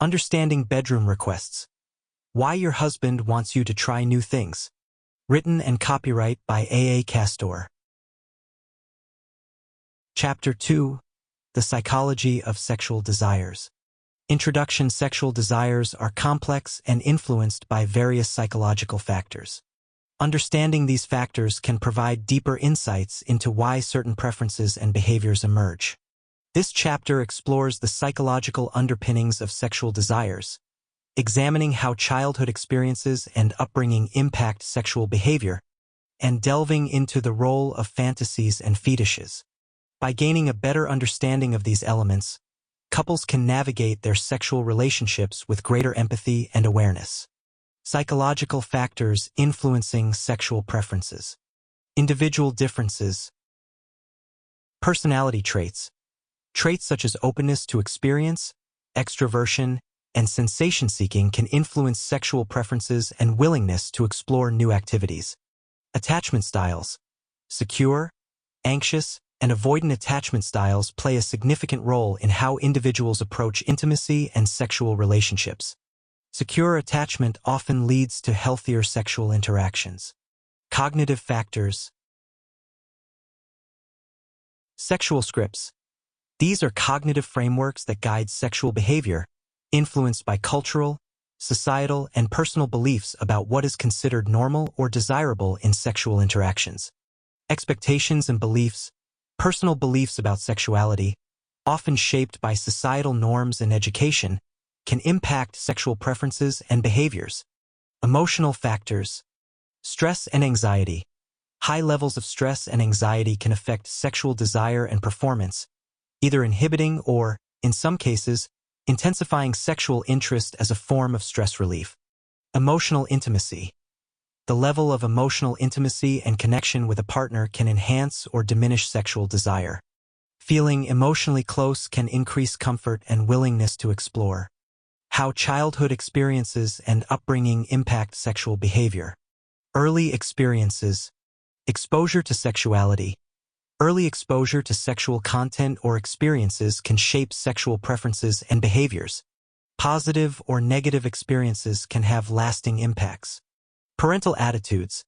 Understanding bedroom requests. Why your husband wants you to try new things. Written and copyright by A. Castor. Chapter 2. The Psychology of Sexual Desires. Introduction. Sexual desires are complex and influenced by various psychological factors. Understanding these factors can provide deeper insights into why certain preferences and behaviors emerge. This chapter explores the psychological underpinnings of sexual desires, examining how childhood experiences and upbringing impact sexual behavior, and delving into the role of fantasies and fetishes. By gaining a better understanding of these elements, couples can navigate their sexual relationships with greater empathy and awareness. Psychological factors influencing sexual preferences. Individual differences. Personality traits. Traits such as openness to experience, extroversion, and sensation-seeking can influence sexual preferences and willingness to explore new activities. Attachment styles. Secure, anxious, and avoidant attachment styles play a significant role in how individuals approach intimacy and sexual relationships. Secure attachment often leads to healthier sexual interactions. Cognitive factors. Sexual scripts. These are cognitive frameworks that guide sexual behavior, influenced by cultural, societal, and personal beliefs about what is considered normal or desirable in sexual interactions. Expectations and beliefs. Personal beliefs about sexuality, often shaped by societal norms and education, can impact sexual preferences and behaviors. Emotional factors. Stress and anxiety. High levels of stress and anxiety can affect sexual desire and performance, either inhibiting or, in some cases, intensifying sexual interest as a form of stress relief. Emotional intimacy. The level of emotional intimacy and connection with a partner can enhance or diminish sexual desire. Feeling emotionally close can increase comfort and willingness to explore. How childhood experiences and upbringing impact sexual behavior. Early experiences. Exposure to sexuality. Early exposure to sexual content or experiences can shape sexual preferences and behaviors. Positive or negative experiences can have lasting impacts. Parental attitudes.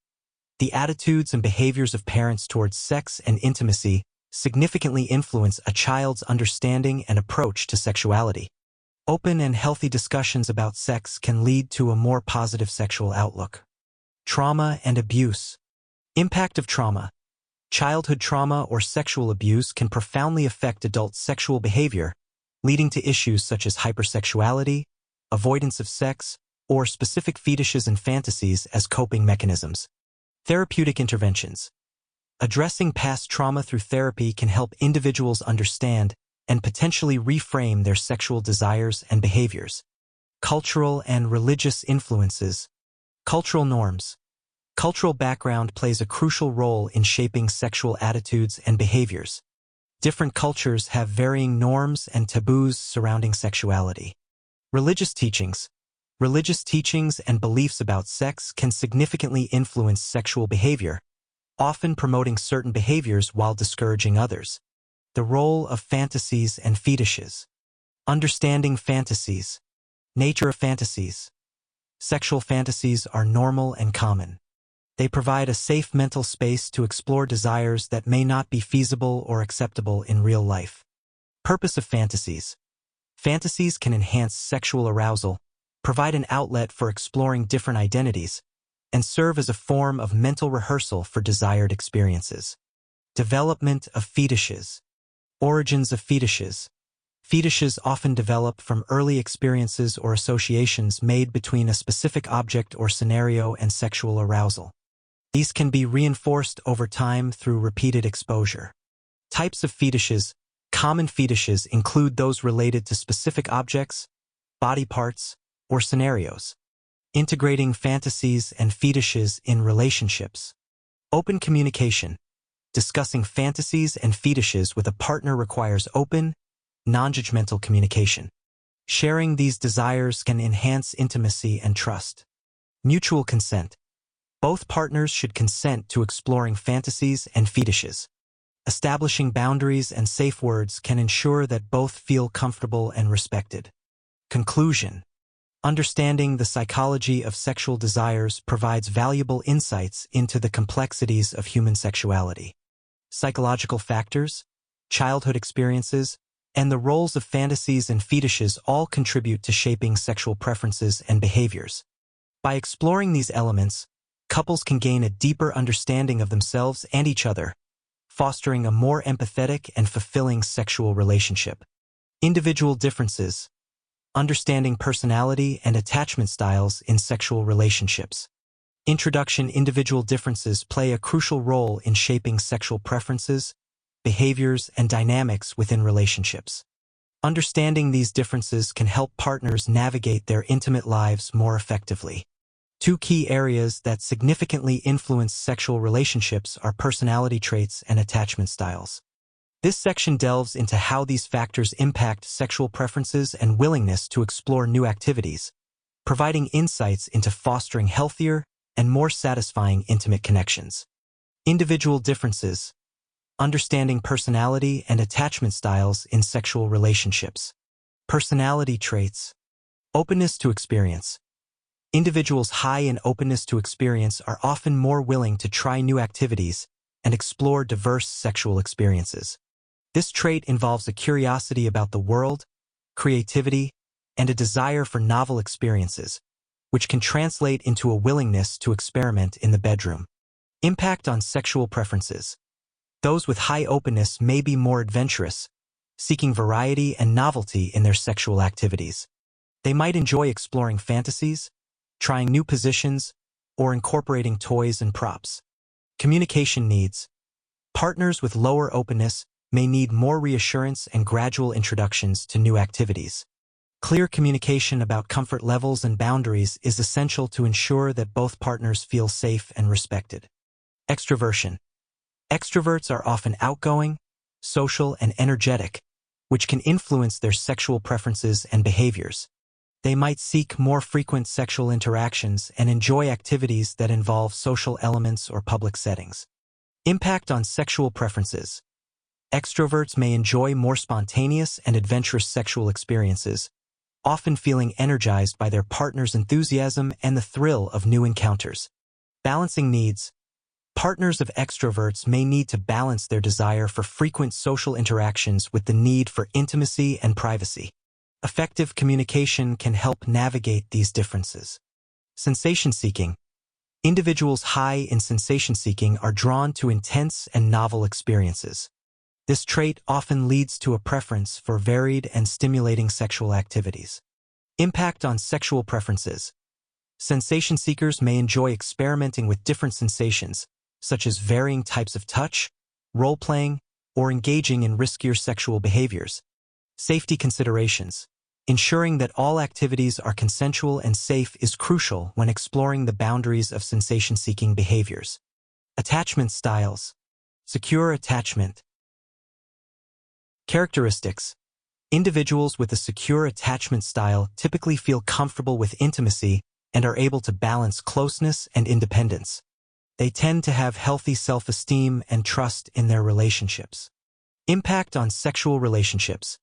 The attitudes and behaviors of parents towards sex and intimacy significantly influence a child's understanding and approach to sexuality. Open and healthy discussions about sex can lead to a more positive sexual outlook. Trauma and abuse. Impact of trauma. Childhood trauma or sexual abuse can profoundly affect adult sexual behavior, leading to issues such as hypersexuality, avoidance of sex, or specific fetishes and fantasies as coping mechanisms. Therapeutic interventions. Addressing past trauma through therapy can help individuals understand and potentially reframe their sexual desires and behaviors. Cultural and religious influences. Cultural norms. Cultural background plays a crucial role in shaping sexual attitudes and behaviors. Different cultures have varying norms and taboos surrounding sexuality. Religious teachings. Religious teachings and beliefs about sex can significantly influence sexual behavior, often promoting certain behaviors while discouraging others. The role of fantasies and fetishes. Understanding fantasies. Nature of fantasies. Sexual fantasies are normal and common. They provide a safe mental space to explore desires that may not be feasible or acceptable in real life. Purpose of fantasies. Fantasies can enhance sexual arousal, provide an outlet for exploring different identities, and serve as a form of mental rehearsal for desired experiences. Development of fetishes. Origins of fetishes. Fetishes often develop from early experiences or associations made between a specific object or scenario and sexual arousal. These can be reinforced over time through repeated exposure. Types of fetishes. Common fetishes include those related to specific objects, body parts, or scenarios. Integrating fantasies and fetishes in relationships. Open communication. Discussing fantasies and fetishes with a partner requires open, non-judgmental communication. Sharing these desires can enhance intimacy and trust. Mutual consent. Both partners should consent to exploring fantasies and fetishes. Establishing boundaries and safe words can ensure that both feel comfortable and respected. Conclusion. Understanding the psychology of sexual desires provides valuable insights into the complexities of human sexuality. Psychological factors, childhood experiences, and the roles of fantasies and fetishes all contribute to shaping sexual preferences and behaviors. By exploring these elements, couples can gain a deeper understanding of themselves and each other, fostering a more empathetic and fulfilling sexual relationship. Individual differences. Understanding personality and attachment styles in sexual relationships. Introduction. Individual differences play a crucial role in shaping sexual preferences, behaviors, and dynamics within relationships. Understanding these differences can help partners navigate their intimate lives more effectively. Two key areas that significantly influence sexual relationships are personality traits and attachment styles. This section delves into how these factors impact sexual preferences and willingness to explore new activities, providing insights into fostering healthier and more satisfying intimate connections. Individual differences. Understanding personality and attachment styles in sexual relationships. Personality traits. Openness to experience. Individuals high in openness to experience are often more willing to try new activities and explore diverse sexual experiences. This trait involves a curiosity about the world, creativity, and a desire for novel experiences, which can translate into a willingness to experiment in the bedroom. Impact on sexual preferences. Those with high openness may be more adventurous, seeking variety and novelty in their sexual activities. They might enjoy exploring fantasies, trying new positions, or incorporating toys and props. Communication needs. Partners with lower openness may need more reassurance and gradual introductions to new activities. Clear communication about comfort levels and boundaries is essential to ensure that both partners feel safe and respected. Extroversion. Extroverts are often outgoing, social, and energetic, which can influence their sexual preferences and behaviors. They might seek more frequent sexual interactions and enjoy activities that involve social elements or public settings. Impact on sexual preferences. Extroverts may enjoy more spontaneous and adventurous sexual experiences, often feeling energized by their partner's enthusiasm and the thrill of new encounters. Balancing needs. Partners of extroverts may need to balance their desire for frequent social interactions with the need for intimacy and privacy. Effective communication can help navigate these differences. Sensation-seeking. Individuals high in sensation-seeking are drawn to intense and novel experiences. This trait often leads to a preference for varied and stimulating sexual activities. Impact on sexual preferences. Sensation seekers may enjoy experimenting with different sensations, such as varying types of touch, role-playing, or engaging in riskier sexual behaviors. Safety considerations. Ensuring that all activities are consensual and safe is crucial when exploring the boundaries of sensation-seeking behaviors. Attachment styles. Secure attachment. Characteristics. Individuals with a secure attachment style typically feel comfortable with intimacy and are able to balance closeness and independence. They tend to have healthy self-esteem and trust in their relationships. Impact on sexual relationships.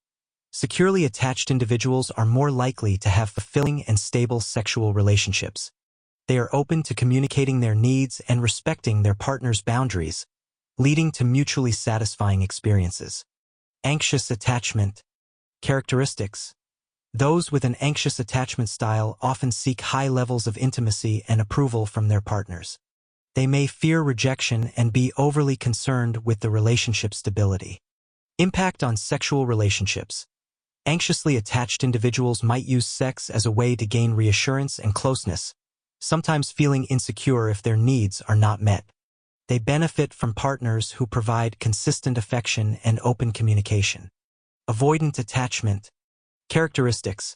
Securely attached individuals are more likely to have fulfilling and stable sexual relationships. They are open to communicating their needs and respecting their partner's boundaries, leading to mutually satisfying experiences. Anxious attachment. Characteristics. Those with an anxious attachment style often seek high levels of intimacy and approval from their partners. They may fear rejection and be overly concerned with the relationship stability. Impact on sexual relationships. Anxiously attached individuals might use sex as a way to gain reassurance and closeness, sometimes feeling insecure if their needs are not met. They benefit from partners who provide consistent affection and open communication. Avoidant attachment. Characteristics.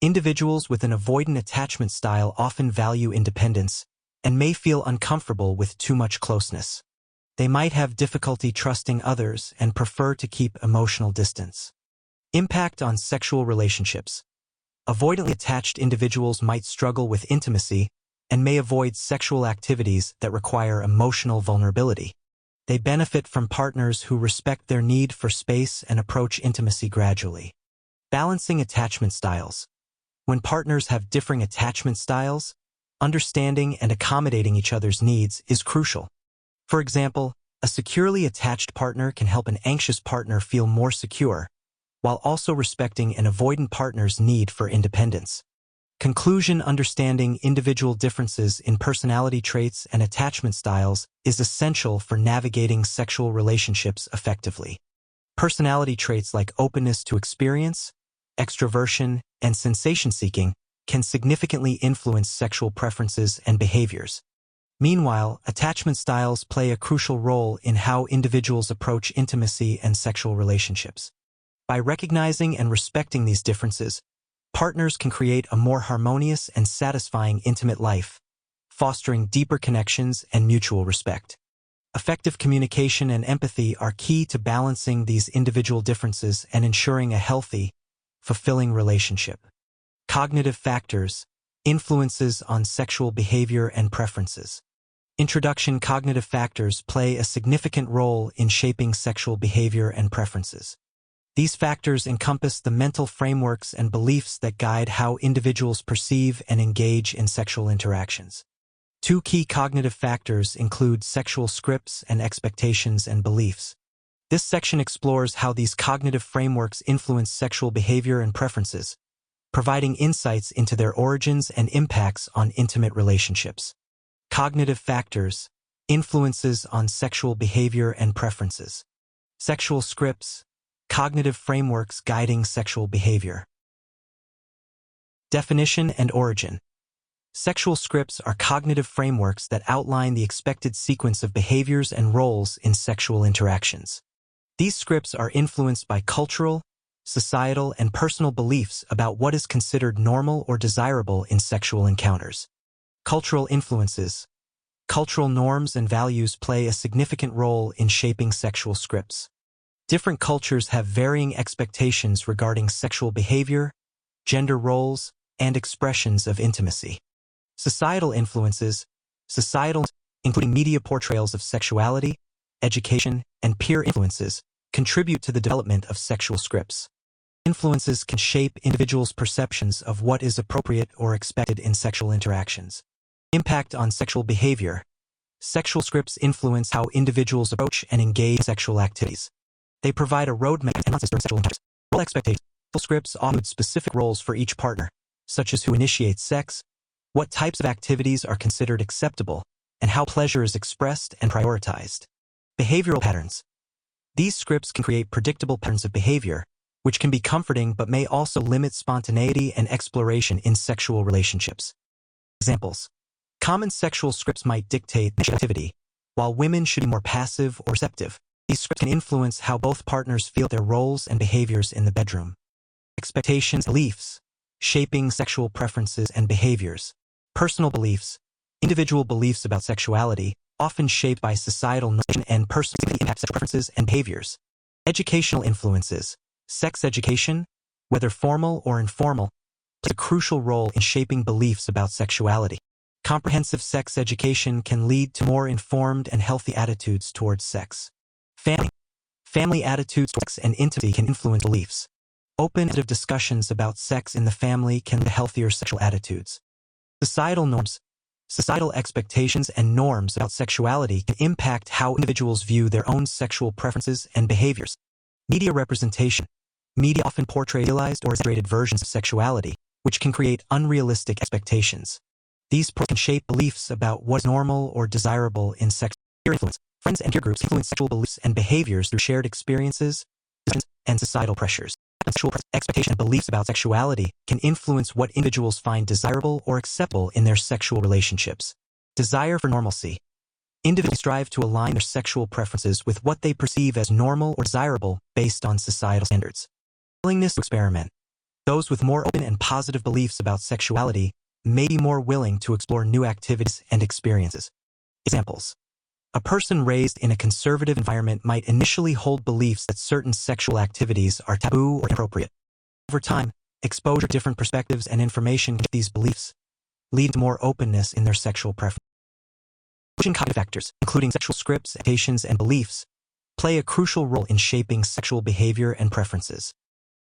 Individuals with an avoidant attachment style often value independence and may feel uncomfortable with too much closeness. They might have difficulty trusting others and prefer to keep emotional distance. Impact on sexual relationships. Avoidantly attached individuals might struggle with intimacy and may avoid sexual activities that require emotional vulnerability. They benefit from partners who respect their need for space and approach intimacy gradually. Balancing attachment styles. When partners have differing attachment styles, understanding and accommodating each other's needs is crucial. For example, a securely attached partner can help an anxious partner feel more secure, while also respecting an avoidant partner's need for independence. Conclusion: understanding individual differences in personality traits and attachment styles is essential for navigating sexual relationships effectively. Personality traits like openness to experience, extroversion, and sensation-seeking can significantly influence sexual preferences and behaviors. Meanwhile, attachment styles play a crucial role in how individuals approach intimacy and sexual relationships. By recognizing and respecting these differences, partners can create a more harmonious and satisfying intimate life, fostering deeper connections and mutual respect. Effective communication and empathy are key to balancing these individual differences and ensuring a healthy, fulfilling relationship. Cognitive factors: influences on sexual behavior and preferences. Introduction: cognitive factors play a significant role in shaping sexual behavior and preferences. These factors encompass the mental frameworks and beliefs that guide how individuals perceive and engage in sexual interactions. Two key cognitive factors include sexual scripts and expectations and beliefs. This section explores how these cognitive frameworks influence sexual behavior and preferences, providing insights into their origins and impacts on intimate relationships. Cognitive factors: influences on sexual behavior and preferences. Sexual scripts: cognitive frameworks guiding sexual behavior. Definition and origin. Sexual scripts are cognitive frameworks that outline the expected sequence of behaviors and roles in sexual interactions. These scripts are influenced by cultural, societal, and personal beliefs about what is considered normal or desirable in sexual encounters. Cultural influences. Cultural norms and values play a significant role in shaping sexual scripts. Different cultures have varying expectations regarding sexual behavior, gender roles, and expressions of intimacy. Societal influences. Societal, including media portrayals of sexuality, education, and peer influences, contribute to the development of sexual scripts. Influences can shape individuals' perceptions of what is appropriate or expected in sexual interactions. Impact on sexual behavior. Sexual scripts influence how individuals approach and engage in sexual activities. They provide a roadmap and during sexual encounters. Role expectations. Sexual scripts often include specific roles for each partner, such as who initiates sex, what types of activities are considered acceptable, and how pleasure is expressed and prioritized. Behavioral patterns. These scripts can create predictable patterns of behavior, which can be comforting but may also limit spontaneity and exploration in sexual relationships. Examples. Common sexual scripts might dictate activity, while women should be more passive or receptive. These scripts can influence how both partners feel their roles and behaviors in the bedroom. Expectations and beliefs, shaping sexual preferences and behaviors. Personal beliefs. Individual beliefs about sexuality, often shaped by societal norms and personal impact sexual preferences and behaviors. Educational influences. Sex education, whether formal or informal, plays a crucial role in shaping beliefs about sexuality. Comprehensive sex education can lead to more informed and healthy attitudes towards sex. Family attitudes towards sex and intimacy can influence beliefs. Open discussions about sex in the family can lead to healthier sexual attitudes. Societal norms. Societal expectations and norms about sexuality can impact how individuals view their own sexual preferences and behaviors. Media representation. Media often portray idealized or exaggerated versions of sexuality, which can create unrealistic expectations. These can shape beliefs about what is normal or desirable in sex. Peer influence. Friends and peer groups influence sexual beliefs and behaviors through shared experiences and societal pressures. Sexual expectations and beliefs about sexuality can influence what individuals find desirable or acceptable in their sexual relationships. Desire for normalcy. Individuals strive to align their sexual preferences with what they perceive as normal or desirable based on societal standards. Willingness to experiment. Those with more open and positive beliefs about sexuality may be more willing to explore new activities and experiences. Examples. A person raised in a conservative environment might initially hold beliefs that certain sexual activities are taboo or inappropriate. Over time, exposure to different perspectives and information can these beliefs lead to more openness in their sexual preference. Cognitive factors, including sexual scripts, expectations, and beliefs, play a crucial role in shaping sexual behavior and preferences.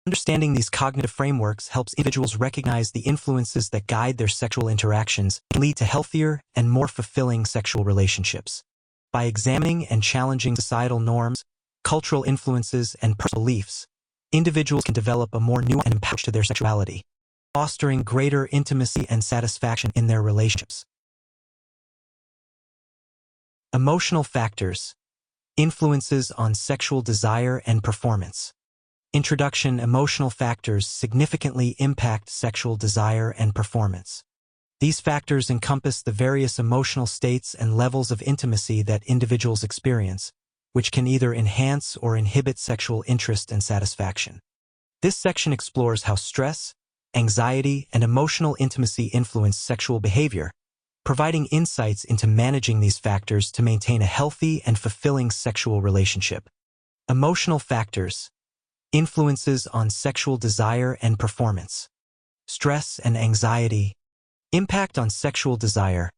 Understanding these cognitive frameworks helps individuals recognize the influences that guide their sexual interactions and lead to healthier and more fulfilling sexual relationships. By examining and challenging societal norms, cultural influences, and personal beliefs, individuals can develop a more nuanced and approach to their sexuality, fostering greater intimacy and satisfaction in their relationships. Emotional factors. Influences on sexual desire and performance. Introduction. Emotional factors significantly impact sexual desire and performance. These factors encompass the various emotional states and levels of intimacy that individuals experience, which can either enhance or inhibit sexual interest and satisfaction. This section explores how stress, anxiety, and emotional intimacy influence sexual behavior, providing insights into managing these factors to maintain a healthy and fulfilling sexual relationship. Emotional factors. Influences on sexual desire and performance. Stress and anxiety. Impact on sexual desire.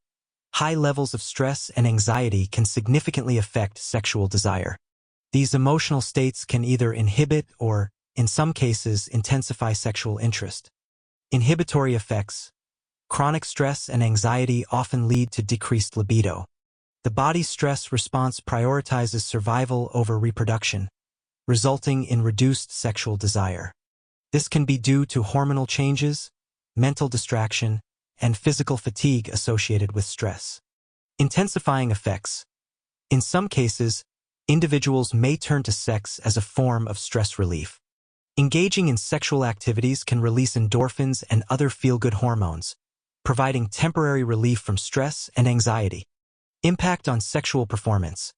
High levels of stress and anxiety can significantly affect sexual desire. These emotional states can either inhibit or, in some cases, intensify sexual interest. Inhibitory effects. Chronic stress and anxiety often lead to decreased libido. The body's stress response prioritizes survival over reproduction, resulting in reduced sexual desire. This can be due to hormonal changes, mental distraction, and physical fatigue associated with stress. Intensifying effects. In some cases, individuals may turn to sex as a form of stress relief. Engaging in sexual activities can release endorphins and other feel-good hormones, providing temporary relief from stress and anxiety. Impact on sexual performance.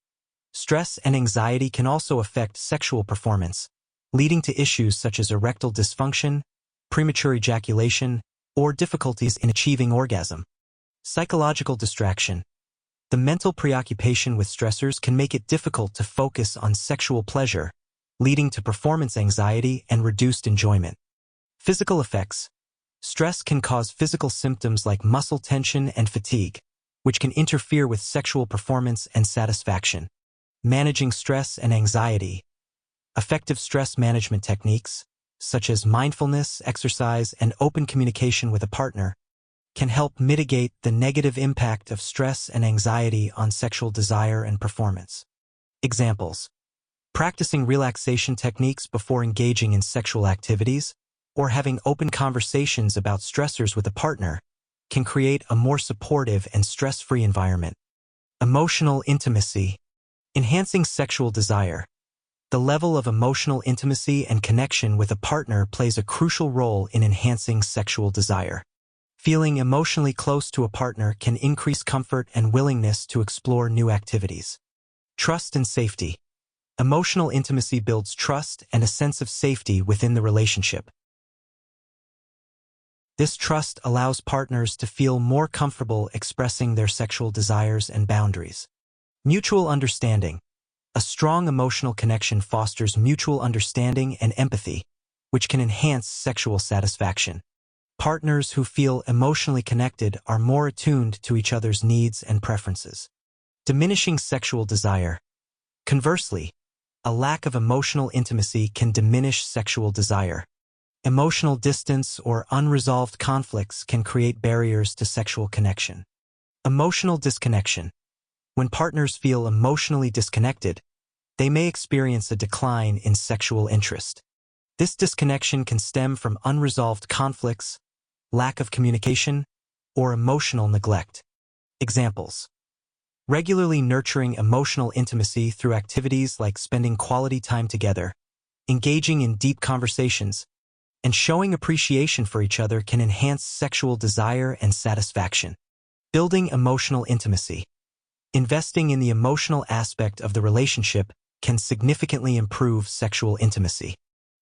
Stress and anxiety can also affect sexual performance, leading to issues such as erectile dysfunction, premature ejaculation, or difficulties in achieving orgasm. Psychological distraction. The mental preoccupation with stressors can make it difficult to focus on sexual pleasure, leading to performance anxiety and reduced enjoyment. Physical effects. Stress can cause physical symptoms like muscle tension and fatigue, which can interfere with sexual performance and satisfaction. Managing stress and anxiety. Effective stress management techniques, such as mindfulness, exercise, and open communication with a partner, can help mitigate the negative impact of stress and anxiety on sexual desire and performance. Examples. Practicing relaxation techniques before engaging in sexual activities, or having open conversations about stressors with a partner, can create a more supportive and stress-free environment. Emotional intimacy. Enhancing sexual desire. The level of emotional intimacy and connection with a partner plays a crucial role in enhancing sexual desire. Feeling emotionally close to a partner can increase comfort and willingness to explore new activities. Trust and safety. Emotional intimacy builds trust and a sense of safety within the relationship. This trust allows partners to feel more comfortable expressing their sexual desires and boundaries. Mutual understanding. A strong emotional connection fosters mutual understanding and empathy, which can enhance sexual satisfaction. Partners who feel emotionally connected are more attuned to each other's needs and preferences. Diminishing sexual desire. Conversely, a lack of emotional intimacy can diminish sexual desire. Emotional distance or unresolved conflicts can create barriers to sexual connection. Emotional disconnection. When partners feel emotionally disconnected, they may experience a decline in sexual interest. This disconnection can stem from unresolved conflicts, lack of communication, or emotional neglect. Examples. Regularly nurturing emotional intimacy through activities like spending quality time together, engaging in deep conversations, and showing appreciation for each other can enhance sexual desire and satisfaction. Building emotional intimacy. Investing in the emotional aspect of the relationship can significantly improve sexual intimacy.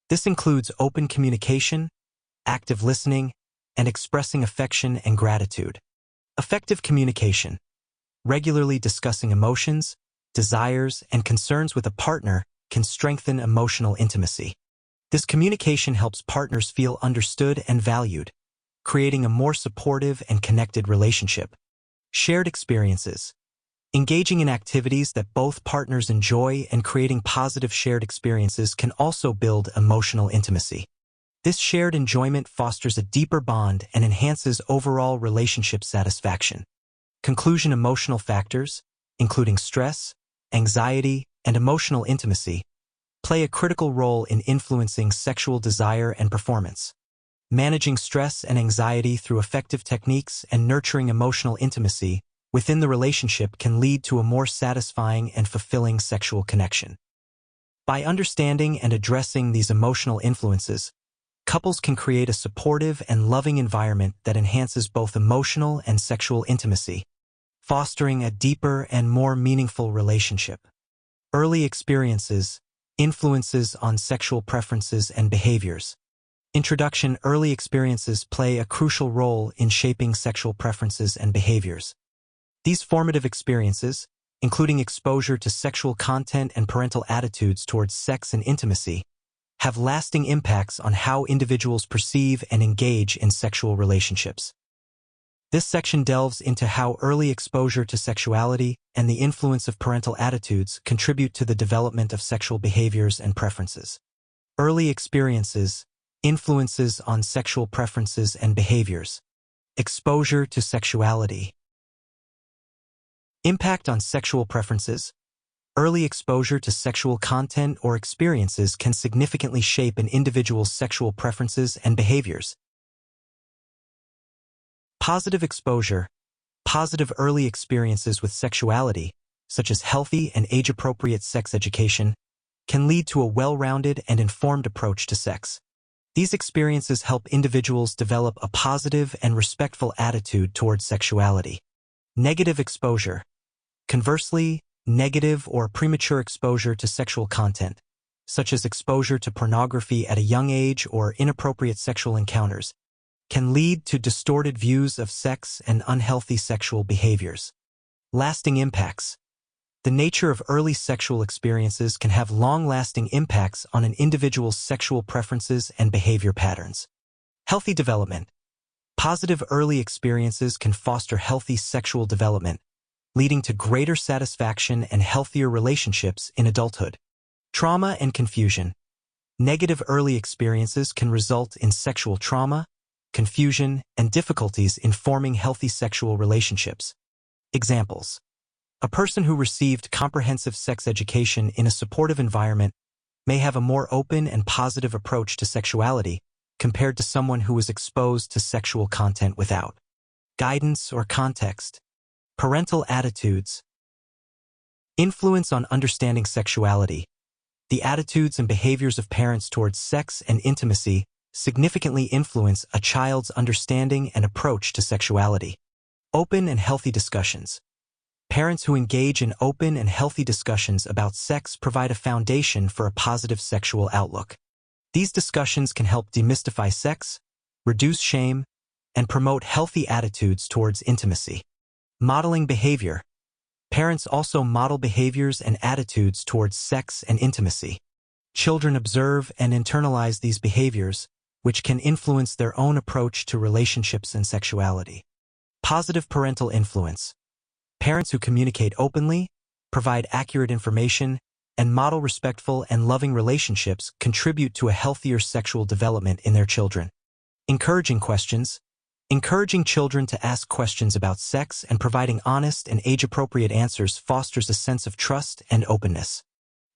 This includes open communication, active listening, and expressing affection and gratitude. Effective communication. Regularly discussing emotions, desires, and concerns with a partner can strengthen emotional intimacy. This communication helps partners feel understood and valued, creating a more supportive and connected relationship. Shared experiences. Engaging in activities that both partners enjoy and creating positive shared experiences can also build emotional intimacy. This shared enjoyment fosters a deeper bond and enhances overall relationship satisfaction. Conclusion: emotional factors, including stress, anxiety, and emotional intimacy, play a critical role in influencing sexual desire and performance. Managing stress and anxiety through effective techniques and nurturing emotional intimacy within the relationship can lead to a more satisfying and fulfilling sexual connection. By understanding and addressing these emotional influences, couples can create a supportive and loving environment that enhances both emotional and sexual intimacy, fostering a deeper and more meaningful relationship. Early experiences, influences on sexual preferences and behaviors. Introduction: early experiences play a crucial role in shaping sexual preferences and behaviors. These formative experiences, including exposure to sexual content and parental attitudes towards sex and intimacy, have lasting impacts on how individuals perceive and engage in sexual relationships. This section delves into how early exposure to sexuality and the influence of parental attitudes contribute to the development of sexual behaviors and preferences. Early experiences, influences on sexual preferences and behaviors. Exposure to sexuality. Impact on sexual preferences. Early exposure to sexual content or experiences can significantly shape an individual's sexual preferences and behaviors. Positive exposure. Positive early experiences with sexuality, such as healthy and age-appropriate sex education, can lead to a well-rounded and informed approach to sex. These experiences help individuals develop a positive and respectful attitude towards sexuality. Negative exposure. Conversely, negative or premature exposure to sexual content, such as exposure to pornography at a young age or inappropriate sexual encounters, can lead to distorted views of sex and unhealthy sexual behaviors. Lasting impacts. The nature of early sexual experiences can have long-lasting impacts on an individual's sexual preferences and behavior patterns. Healthy development. Positive early experiences can foster healthy sexual development, leading to greater satisfaction and healthier relationships in adulthood. Trauma and confusion. Negative early experiences can result in sexual trauma, confusion, and difficulties in forming healthy sexual relationships. Examples: a person who received comprehensive sex education in a supportive environment may have a more open and positive approach to sexuality compared to someone who was exposed to sexual content without guidance or context. Parental attitudes. Influence on understanding sexuality. The attitudes and behaviors of parents towards sex and intimacy significantly influence a child's understanding and approach to sexuality. Open and healthy discussions. Parents who engage in open and healthy discussions about sex provide a foundation for a positive sexual outlook. These discussions can help demystify sex, reduce shame, and promote healthy attitudes towards intimacy. Modeling behavior. Parents also model behaviors and attitudes towards sex and intimacy. Children observe and internalize these behaviors, which can influence their own approach to relationships and sexuality. Positive parental influence. Parents who communicate openly, provide accurate information, and model respectful and loving relationships contribute to a healthier sexual development in their children. Encouraging questions. Encouraging children to ask questions about sex and providing honest and age-appropriate answers fosters a sense of trust and openness.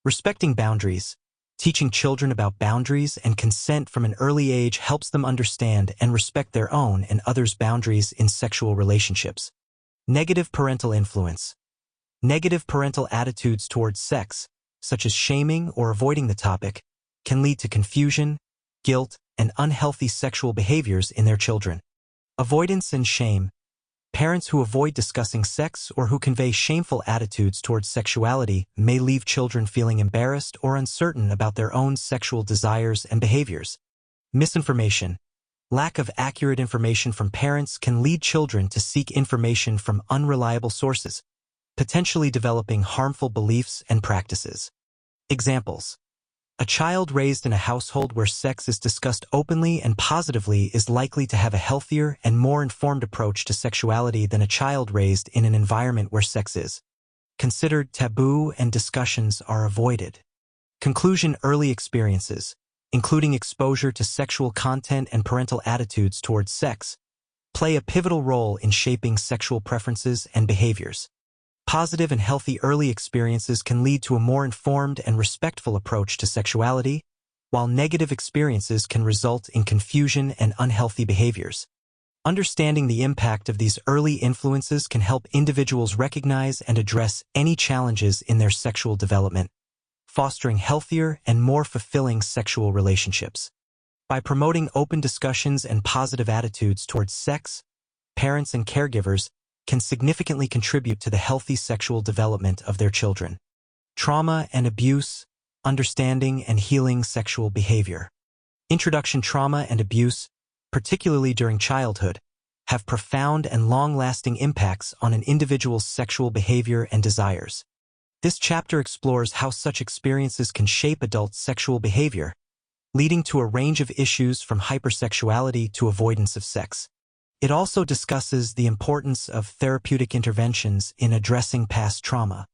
Respecting boundaries. Teaching children about boundaries and consent from an early age helps them understand and respect their own and others' boundaries in sexual relationships. Negative parental influence. Negative parental attitudes towards sex, such as shaming or avoiding the topic, can lead to confusion, guilt, and unhealthy sexual behaviors in their children. Avoidance and shame. Parents who avoid discussing sex or who convey shameful attitudes towards sexuality may leave children feeling embarrassed or uncertain about their own sexual desires and behaviors. Misinformation. Lack of accurate information from parents can lead children to seek information from unreliable sources, potentially developing harmful beliefs and practices. Examples: a child raised in a household where sex is discussed openly and positively is likely to have a healthier and more informed approach to sexuality than a child raised in an environment where sex is considered taboo and discussions are avoided. Conclusion: early experiences, including exposure to sexual content and parental attitudes towards sex, play a pivotal role in shaping sexual preferences and behaviors. Positive and healthy early experiences can lead to a more informed and respectful approach to sexuality, while negative experiences can result in confusion and unhealthy behaviors. Understanding the impact of these early influences can help individuals recognize and address any challenges in their sexual development, fostering healthier and more fulfilling sexual relationships. By promoting open discussions and positive attitudes towards sex, parents and caregivers can significantly contribute to the healthy sexual development of their children. Trauma and abuse, understanding and healing sexual behavior. Introduction trauma and abuse, particularly during childhood, have profound and long-lasting impacts on an individual's sexual behavior and desires. This chapter explores how such experiences can shape adult sexual behavior, leading to a range of issues from hypersexuality to avoidance of sex. It also discusses the importance of therapeutic interventions in addressing past trauma,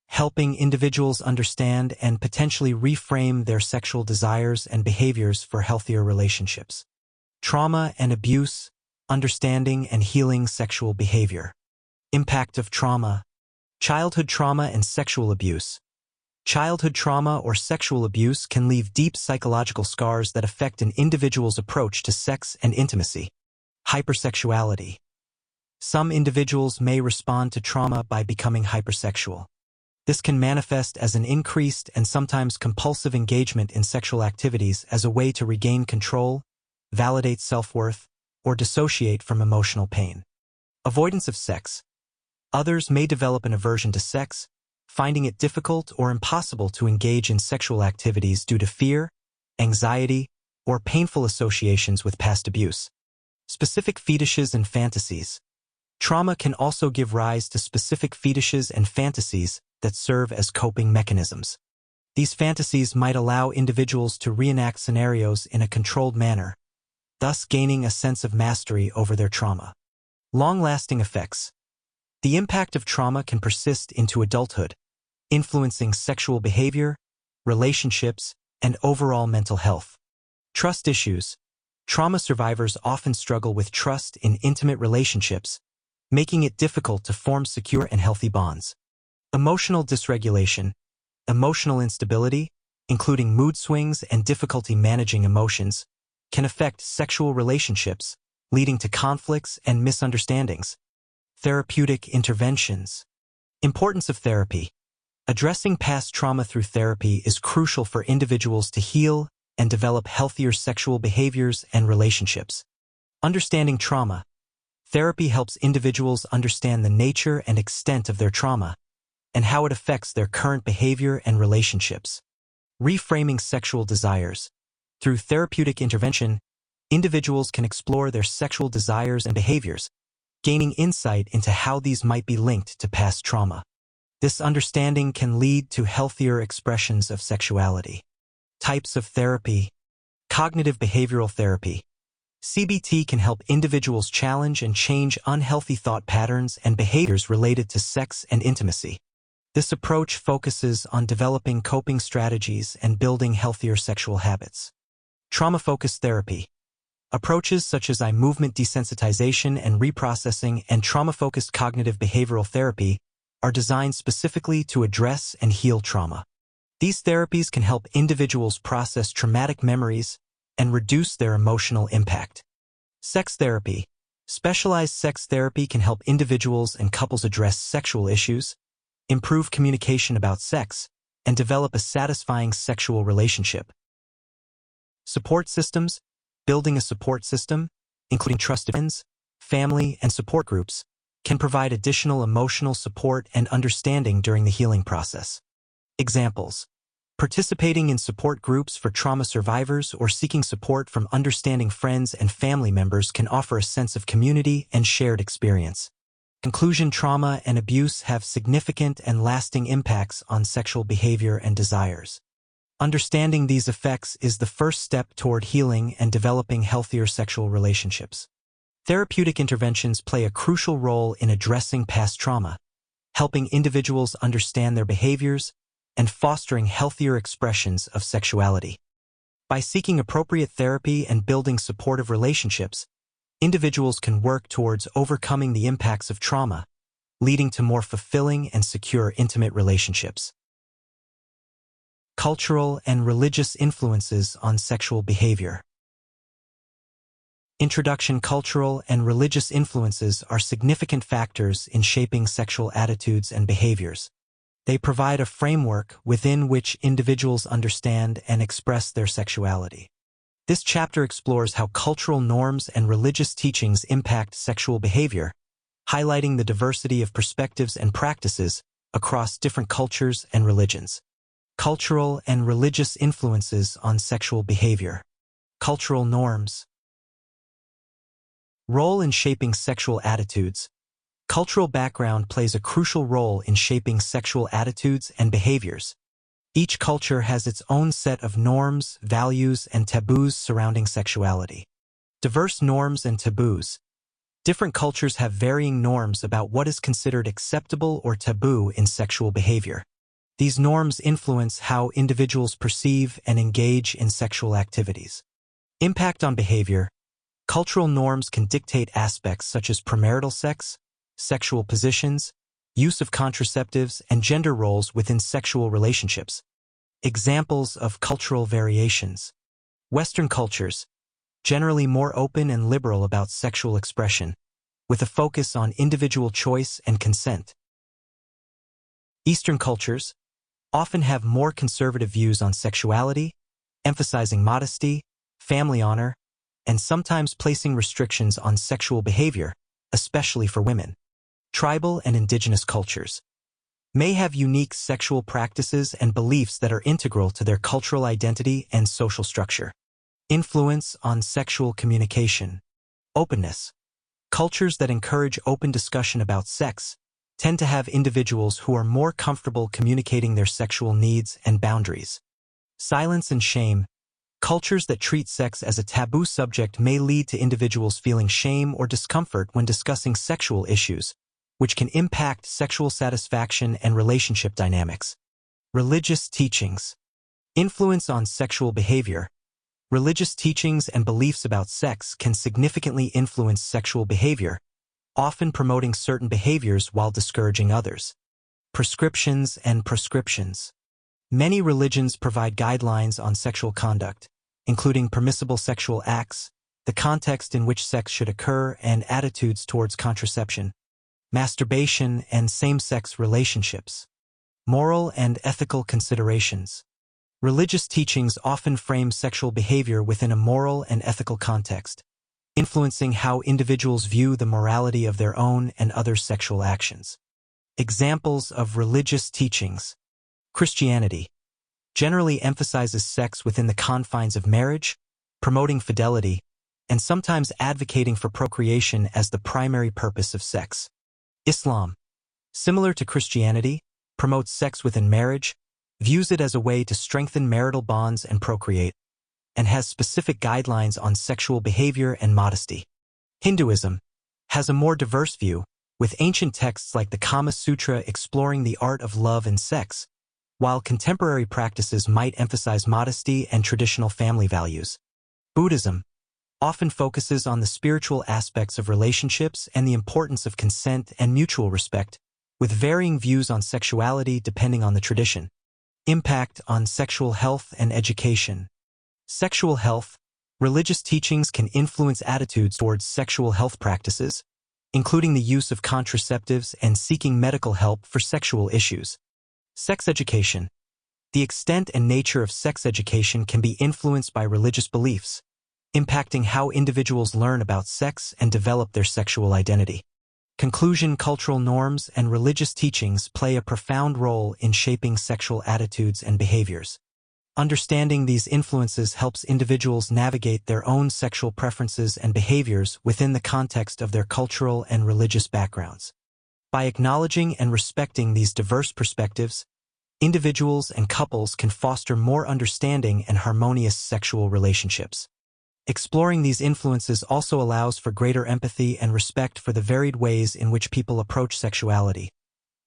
helping individuals understand and potentially reframe their sexual desires and behaviors for healthier relationships. Trauma and abuse, understanding and healing sexual behavior. Impact of trauma. Childhood trauma and sexual abuse. Childhood trauma or sexual abuse can leave deep psychological scars that affect an individual's approach to sex and intimacy. Hypersexuality. Some individuals may respond to trauma by becoming hypersexual. This can manifest as an increased and sometimes compulsive engagement in sexual activities as a way to regain control, validate self-worth, or dissociate from emotional pain. Avoidance of sex. Others may develop an aversion to sex, finding it difficult or impossible to engage in sexual activities due to fear, anxiety, or painful associations with past abuse. Specific fetishes and fantasies. Trauma can also give rise to specific fetishes and fantasies that serve as coping mechanisms. These fantasies might allow individuals to reenact scenarios in a controlled manner, thus gaining a sense of mastery over their trauma. Long-lasting effects. The impact of trauma can persist into adulthood, influencing sexual behavior, relationships, and overall mental health. Trust issues. Trauma survivors often struggle with trust in intimate relationships, making it difficult to form secure and healthy bonds. Emotional dysregulation. Emotional instability, including mood swings and difficulty managing emotions, can affect sexual relationships, leading to conflicts and misunderstandings. Therapeutic interventions. Importance of therapy. Addressing past trauma through therapy is crucial for individuals to heal and develop healthier sexual behaviors and relationships. Understanding trauma. Therapy helps individuals understand the nature and extent of their trauma and how it affects their current behavior and relationships. Reframing sexual desires. Through therapeutic intervention, individuals can explore their sexual desires and behaviors, gaining insight into how these might be linked to past trauma. This understanding can lead to healthier expressions of sexuality. Types of therapy. Cognitive behavioral therapy. CBT can help individuals challenge and change unhealthy thought patterns and behaviors related to sex and intimacy. This approach focuses on developing coping strategies and building healthier sexual habits. Trauma-focused therapy. Approaches such as eye movement desensitization and reprocessing and trauma-focused cognitive behavioral therapy are designed specifically to address and heal trauma. These therapies can help individuals process traumatic memories and reduce their emotional impact. Sex therapy. Specialized sex therapy can help individuals and couples address sexual issues, improve communication about sex, and develop a satisfying sexual relationship. Support systems. Building a support system, including trusted friends, family, and support groups, can provide additional emotional support and understanding during the healing process. Examples. Participating in support groups for trauma survivors or seeking support from understanding friends and family members can offer a sense of community and shared experience. Conclusion. Trauma and abuse have significant and lasting impacts on sexual behavior and desires. Understanding these effects is the first step toward healing and developing healthier sexual relationships. Therapeutic interventions play a crucial role in addressing past trauma, helping individuals understand their behaviors and fostering healthier expressions of sexuality. By seeking appropriate therapy and building supportive relationships, individuals can work towards overcoming the impacts of trauma, leading to more fulfilling and secure intimate relationships. Cultural and religious influences on sexual behavior. Introduction. Cultural and religious influences are significant factors in shaping sexual attitudes and behaviors. They provide a framework within which individuals understand and express their sexuality. This chapter explores how cultural norms and religious teachings impact sexual behavior, highlighting the diversity of perspectives and practices across different cultures and religions. Cultural and religious influences on sexual behavior. Cultural norms. Role in shaping sexual attitudes. Cultural background plays a crucial role in shaping sexual attitudes and behaviors. Each culture has its own set of norms, values, and taboos surrounding sexuality. Diverse norms and taboos. Different cultures have varying norms about what is considered acceptable or taboo in sexual behavior. These norms influence how individuals perceive and engage in sexual activities. Impact on behavior. Cultural norms can dictate aspects such as premarital sex, sexual positions, use of contraceptives, and gender roles within sexual relationships. Examples of cultural variations. Western cultures, generally more open and liberal about sexual expression, with a focus on individual choice and consent. Eastern cultures often have more conservative views on sexuality, emphasizing modesty, family honor, and sometimes placing restrictions on sexual behavior, especially for women. Tribal and indigenous cultures may have unique sexual practices and beliefs that are integral to their cultural identity and social structure. Influence on sexual communication. Openness. Cultures that encourage open discussion about sex tend to have individuals who are more comfortable communicating their sexual needs and boundaries. Silence and shame. Cultures that treat sex as a taboo subject may lead to individuals feeling shame or discomfort when discussing sexual issues, which can impact sexual satisfaction and relationship dynamics. Religious teachings. Influence on sexual behavior. Religious teachings and beliefs about sex can significantly influence sexual behavior, often promoting certain behaviors while discouraging others. Prescriptions and proscriptions. Many religions provide guidelines on sexual conduct, including permissible sexual acts, the context in which sex should occur, and attitudes towards contraception, masturbation, and same-sex relationships. Moral and ethical considerations. Religious teachings often frame sexual behavior within a moral and ethical context, influencing how individuals view the morality of their own and others' sexual actions. Examples of religious teachings. Christianity generally emphasizes sex within the confines of marriage, promoting fidelity, and sometimes advocating for procreation as the primary purpose of sex. Islam, similar to Christianity, promotes sex within marriage, views it as a way to strengthen marital bonds and procreate, and has specific guidelines on sexual behavior and modesty. Hinduism has a more diverse view, with ancient texts like the Kama Sutra exploring the art of love and sex, while contemporary practices might emphasize modesty and traditional family values. Buddhism often focuses on the spiritual aspects of relationships and the importance of consent and mutual respect, with varying views on sexuality depending on the tradition. Impact on sexual health and education. Sexual health. Religious teachings can influence attitudes towards sexual health practices, including the use of contraceptives and seeking medical help for sexual issues. Sex education. The extent and nature of sex education can be influenced by religious beliefs, impacting how individuals learn about sex and develop their sexual identity. Conclusion. Cultural norms and religious teachings play a profound role in shaping sexual attitudes and behaviors. Understanding these influences helps individuals navigate their own sexual preferences and behaviors within the context of their cultural and religious backgrounds. By acknowledging and respecting these diverse perspectives, individuals and couples can foster more understanding and harmonious sexual relationships. Exploring these influences also allows for greater empathy and respect for the varied ways in which people approach sexuality,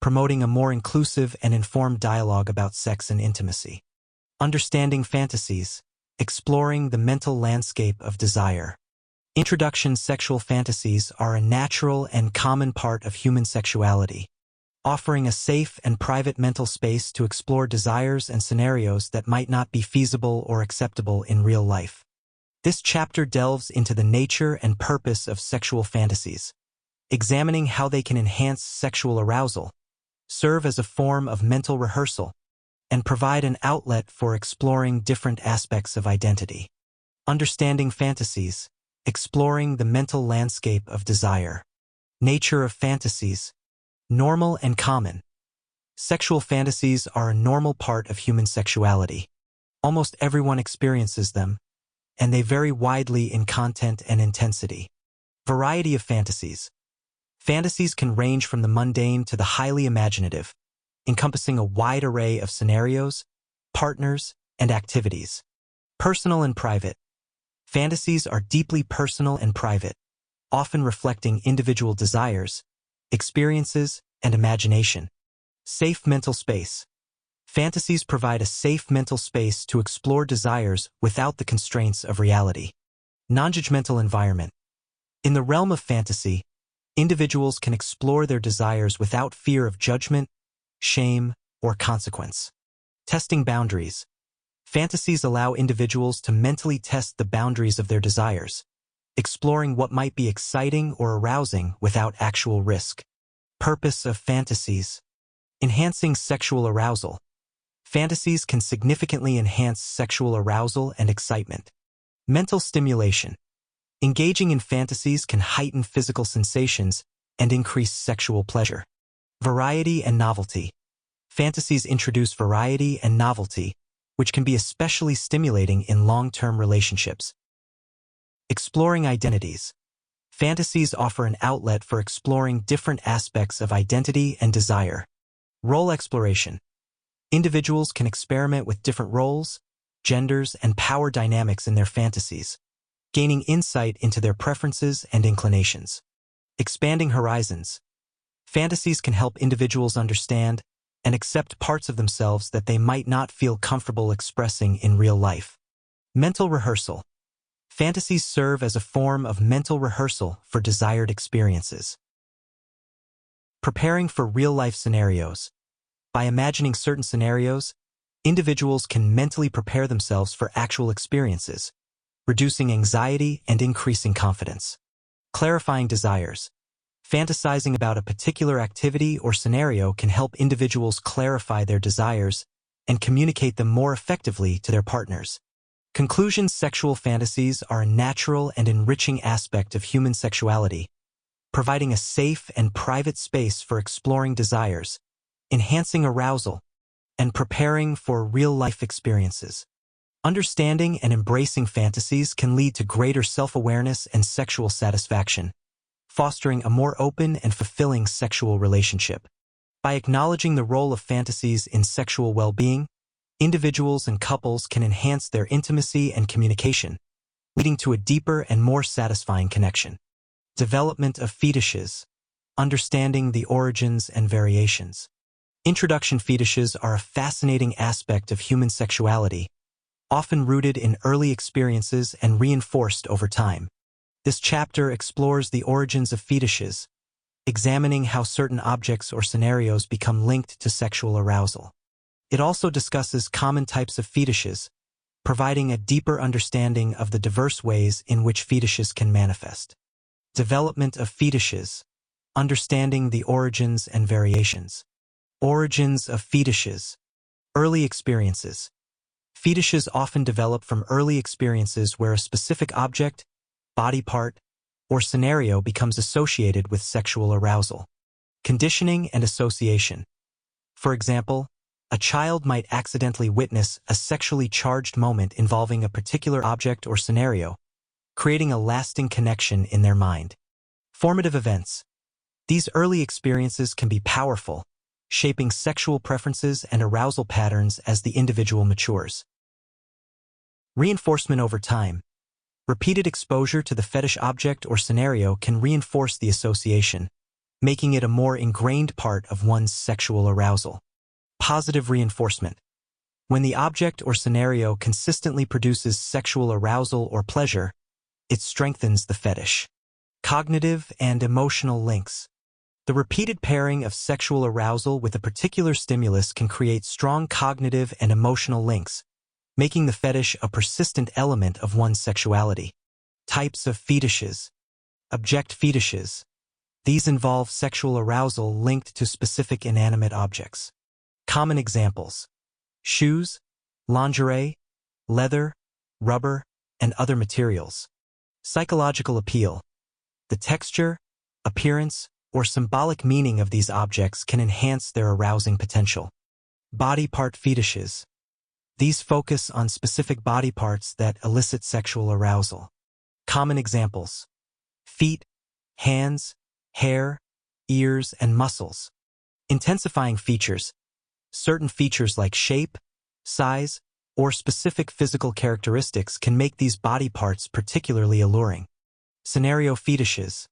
promoting a more inclusive and informed dialogue about sex and intimacy. Understanding fantasies. Exploring the mental landscape of desire. Introduction: sexual fantasies are a natural and common part of human sexuality, offering a safe and private mental space to explore desires and scenarios that might not be feasible or acceptable in real life. This chapter delves into the nature and purpose of sexual fantasies, examining how they can enhance sexual arousal, serve as a form of mental rehearsal, and provide an outlet for exploring different aspects of identity. Understanding fantasies. Exploring the mental landscape of desire. Nature of fantasies. Normal and common. Sexual fantasies are a normal part of human sexuality. Almost everyone experiences them, and they vary widely in content and intensity. Variety of fantasies. Fantasies can range from the mundane to the highly imaginative, encompassing a wide array of scenarios, partners, and activities. Personal and private. Fantasies are deeply personal and private, often reflecting individual desires, experiences, and imagination. Safe mental space. Fantasies provide a safe mental space to explore desires without the constraints of reality. Non-judgmental environment. In the realm of fantasy, individuals can explore their desires without fear of judgment, shame, or consequence. Testing boundaries. Fantasies allow individuals to mentally test the boundaries of their desires, exploring what might be exciting or arousing without actual risk. Purpose of fantasies. Enhancing sexual arousal. Fantasies can significantly enhance sexual arousal and excitement. Mental stimulation. Engaging in fantasies can heighten physical sensations and increase sexual pleasure. Variety and novelty. Fantasies introduce variety and novelty, which can be especially stimulating in long-term relationships. Exploring identities. Fantasies offer an outlet for exploring different aspects of identity and desire. Role exploration. Individuals can experiment with different roles, genders, and power dynamics in their fantasies, gaining insight into their preferences and inclinations. Expanding horizons. Fantasies can help individuals understand and accept parts of themselves that they might not feel comfortable expressing in real life. Mental rehearsal. Fantasies serve as a form of mental rehearsal for desired experiences. Preparing for real-life scenarios. By imagining certain scenarios, individuals can mentally prepare themselves for actual experiences, reducing anxiety and increasing confidence. Clarifying desires. Fantasizing about a particular activity or scenario can help individuals clarify their desires and communicate them more effectively to their partners. Conclusion: sexual fantasies are a natural and enriching aspect of human sexuality, providing a safe and private space for exploring desires, enhancing arousal, and preparing for real-life experiences. Understanding and embracing fantasies can lead to greater self-awareness and sexual satisfaction, fostering a more open and fulfilling sexual relationship. By acknowledging the role of fantasies in sexual well-being, individuals and couples can enhance their intimacy and communication, leading to a deeper and more satisfying connection. Development of fetishes. Understanding the origins and variations. Introduction: fetishes are a fascinating aspect of human sexuality, often rooted in early experiences and reinforced over time. This chapter explores the origins of fetishes, examining how certain objects or scenarios become linked to sexual arousal. It also discusses common types of fetishes, providing a deeper understanding of the diverse ways in which fetishes can manifest. Development of fetishes. Understanding the origins and variations. Origins of fetishes. Early experiences. Fetishes often develop from early experiences where a specific object, body part, or scenario becomes associated with sexual arousal. Conditioning and association. For example, a child might accidentally witness a sexually charged moment involving a particular object or scenario, creating a lasting connection in their mind. Formative events. These early experiences can be powerful, shaping sexual preferences and arousal patterns as the individual matures. Reinforcement over time. Repeated exposure to the fetish object or scenario can reinforce the association, making it a more ingrained part of one's sexual arousal. Positive reinforcement. When the object or scenario consistently produces sexual arousal or pleasure, it strengthens the fetish. Cognitive and emotional links. The repeated pairing of sexual arousal with a particular stimulus can create strong cognitive and emotional links, making the fetish a persistent element of one's sexuality. Types of fetishes. Object fetishes. These involve sexual arousal linked to specific inanimate objects. Common examples: shoes, lingerie, leather, rubber, and other materials. Psychological appeal. The texture, appearance, or symbolic meaning of these objects can enhance their arousing potential. Body part fetishes. These focus on specific body parts that elicit sexual arousal. Common examples: feet, hands, hair, ears, and muscles. Intensifying features. Certain features like shape, size, or specific physical characteristics can make these body parts particularly alluring. Scenario fetishes.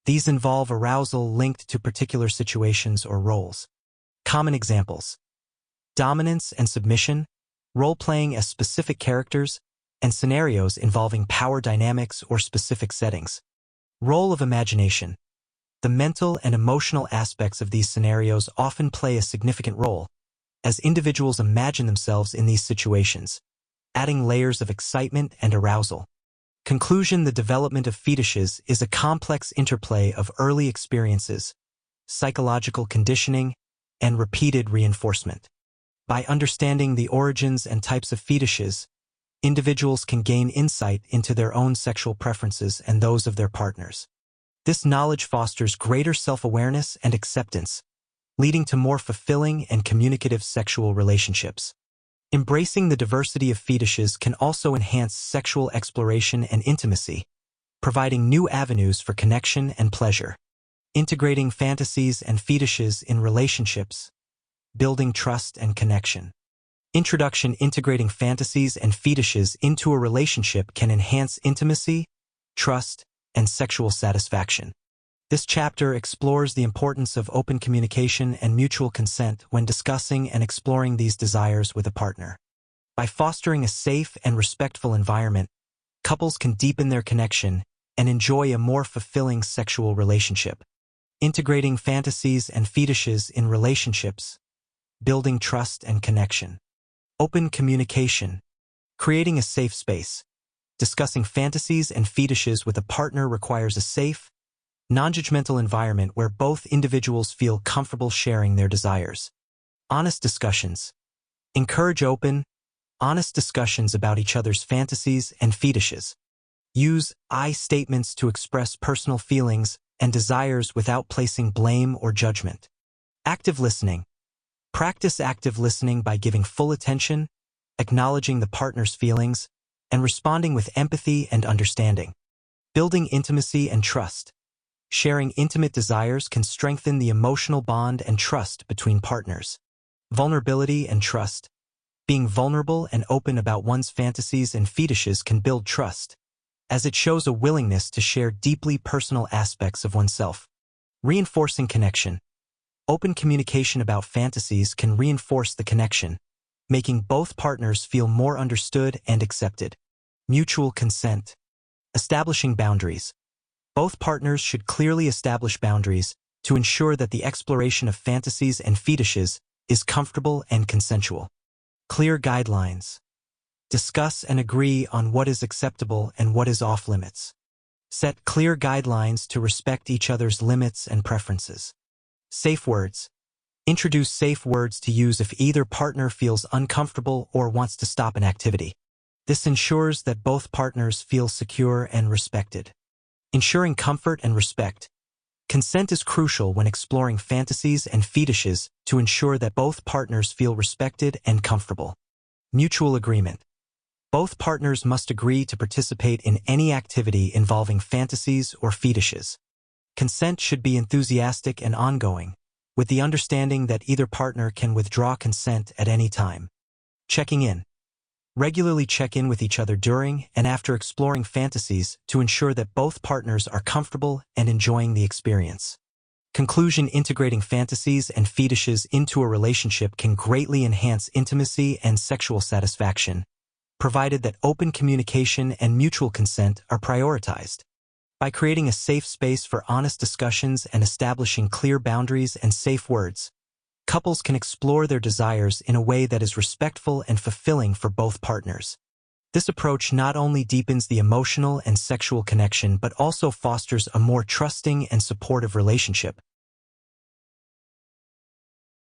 These involve arousal linked to particular situations or roles. Common examples: dominance and submission, role-playing as specific characters, and scenarios involving power dynamics or specific settings. Role of imagination. The mental and emotional aspects of these scenarios often play a significant role, as individuals imagine themselves in these situations, adding layers of excitement and arousal. Conclusion: the development of fetishes is a complex interplay of early experiences, psychological conditioning, and repeated reinforcement. By understanding the origins and types of fetishes, individuals can gain insight into their own sexual preferences and those of their partners. This knowledge fosters greater self-awareness and acceptance, leading to more fulfilling and communicative sexual relationships. Embracing the diversity of fetishes can also enhance sexual exploration and intimacy, providing new avenues for connection and pleasure. Integrating fantasies and fetishes in relationships, building trust and connection. Introduction: integrating fantasies and fetishes into a relationship can enhance intimacy, trust, and sexual satisfaction. This chapter explores the importance of open communication and mutual consent when discussing and exploring these desires with a partner. By fostering a safe and respectful environment, couples can deepen their connection and enjoy a more fulfilling sexual relationship. Integrating fantasies and fetishes in relationships, building trust and connection. Open communication. Creating a safe space. Discussing fantasies and fetishes with a partner requires a safe, non-judgmental environment where both individuals feel comfortable sharing their desires. Honest discussions. Encourage open, honest discussions about each other's fantasies and fetishes. Use I statements to express personal feelings and desires without placing blame or judgment. Active listening. Practice active listening by giving full attention, acknowledging the partner's feelings, and responding with empathy and understanding. Building intimacy and trust. Sharing intimate desires can strengthen the emotional bond and trust between partners. Vulnerability and trust. Being vulnerable and open about one's fantasies and fetishes can build trust, as it shows a willingness to share deeply personal aspects of oneself. Reinforcing connection. Open communication about fantasies can reinforce the connection, making both partners feel more understood and accepted. Mutual consent. Establishing boundaries. Both partners should clearly establish boundaries to ensure that the exploration of fantasies and fetishes is comfortable and consensual. Clear guidelines. Discuss and agree on what is acceptable and what is off-limits. Set clear guidelines to respect each other's limits and preferences. Safe words. Introduce safe words to use if either partner feels uncomfortable or wants to stop an activity. This ensures that both partners feel secure and respected. Ensuring comfort and respect. Consent is crucial when exploring fantasies and fetishes to ensure that both partners feel respected and comfortable. Mutual agreement. Both partners must agree to participate in any activity involving fantasies or fetishes. Consent should be enthusiastic and ongoing, with the understanding that either partner can withdraw consent at any time. Checking in. Regularly check in with each other during and after exploring fantasies to ensure that both partners are comfortable and enjoying the experience. Conclusion: integrating fantasies and fetishes into a relationship can greatly enhance intimacy and sexual satisfaction, provided that open communication and mutual consent are prioritized. By creating a safe space for honest discussions and establishing clear boundaries and safe words, couples can explore their desires in a way that is respectful and fulfilling for both partners. This approach not only deepens the emotional and sexual connection but also fosters a more trusting and supportive relationship,